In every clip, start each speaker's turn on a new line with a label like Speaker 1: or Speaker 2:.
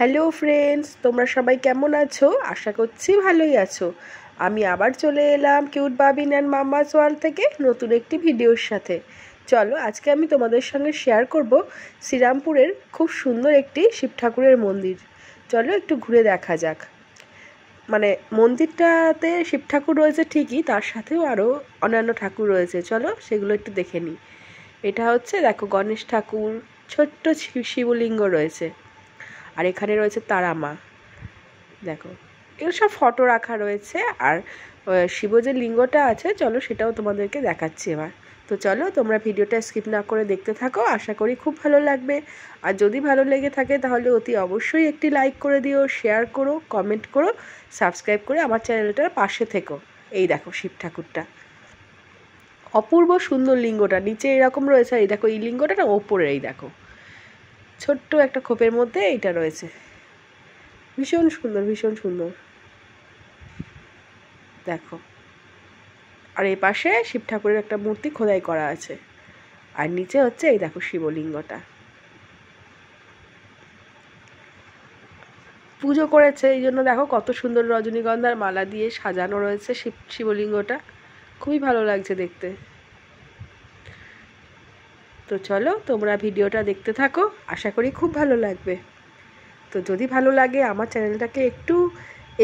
Speaker 1: Hello friends, তোমরা সবাই কেমন আছো? আশা করছি ভালোই আছো। আমি আবার চলে এলাম কিউট বাবিন অ্যান্ড মাম্মাস ওয়ার্ল্ড থেকে নতুন একটি ভিডিওর সাথে। চলো আজকে আমি তোমাদের সঙ্গে শেয়ার করব শ্রীরামপুরের খুব সুন্দর একটি শিব ঠাকুরের মন্দির। চলো একটু ঘুরে দেখা যাক। মানে মন্দিরটাতে শিব ঠাকুর রয়েছে ঠিকই, তার সাথেও আরও অন্যান্য ঠাকুর রয়েছে। চলো সেগুলো একটু দেখে নিই। এটা হচ্ছে দেখো গণেশ ঠাকুর, ছোট্ট শিবলিঙ্গ রয়েছে, আর এখানে রয়েছে তারা মা। দেখো এগুলো সব ফটো রাখা রয়েছে। আর শিব যে লিঙ্গটা আছে চলো সেটাও তোমাদেরকে দেখাচ্ছি এবার। তো চলো তোমরা ভিডিওটা স্কিপ না করে দেখতে থাকো, আশা করি খুব ভালো লাগবে। আর যদি ভালো লেগে থাকে তাহলে অতি অবশ্যই একটি লাইক করে দিও, শেয়ার করো, কমেন্ট করো, সাবস্ক্রাইব করে আমার চ্যানেলটার পাশে থেকো। এই দেখো শিব ঠাকুরটা, অপূর্ব সুন্দর লিঙ্গটা নিচে এরকম রয়েছে। এই দেখো এই লিঙ্গটা না ওপরে, এই দেখো ছোট্ট একটা খোপের মধ্যে এইটা রয়েছে। ভীষণ সুন্দর, ভীষণ সুন্দর দেখো। আর এই পাশে শিব ঠাকুরের একটা মূর্তি খোদাই করা আছে, আর নিচে হচ্ছে এই দেখো শিবলিঙ্গটা। পুজো করেছে এই জন্য দেখো কত সুন্দর রজনীগন্ধার মালা দিয়ে সাজানো রয়েছে শিবলিঙ্গটা। খুবই ভালো লাগছে দেখতে। তো চলো তোমরা ভিডিওটা দেখতে থাকো, আশা করি খুব ভালো লাগবে। তো যদি ভালো লাগে আমার চ্যানেলটাকে একটু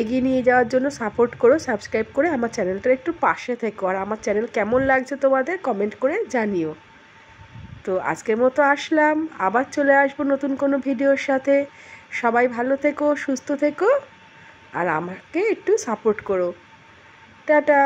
Speaker 1: এগিয়ে নিয়ে যাওয়ার জন্য সাপোর্ট করো, সাবস্ক্রাইব করে আমার চ্যানেলটার একটু পাশে থেকো। আর আমার চ্যানেল কেমন লাগছে তোমাদের কমেন্ট করে জানিও। তো আজকের মতো আসলাম, আবার চলে আসবো নতুন কোনো ভিডিওর সাথে। সবাই ভালো থেকো, সুস্থ থেকো, আর আমাকে একটু সাপোর্ট করো। টাটা।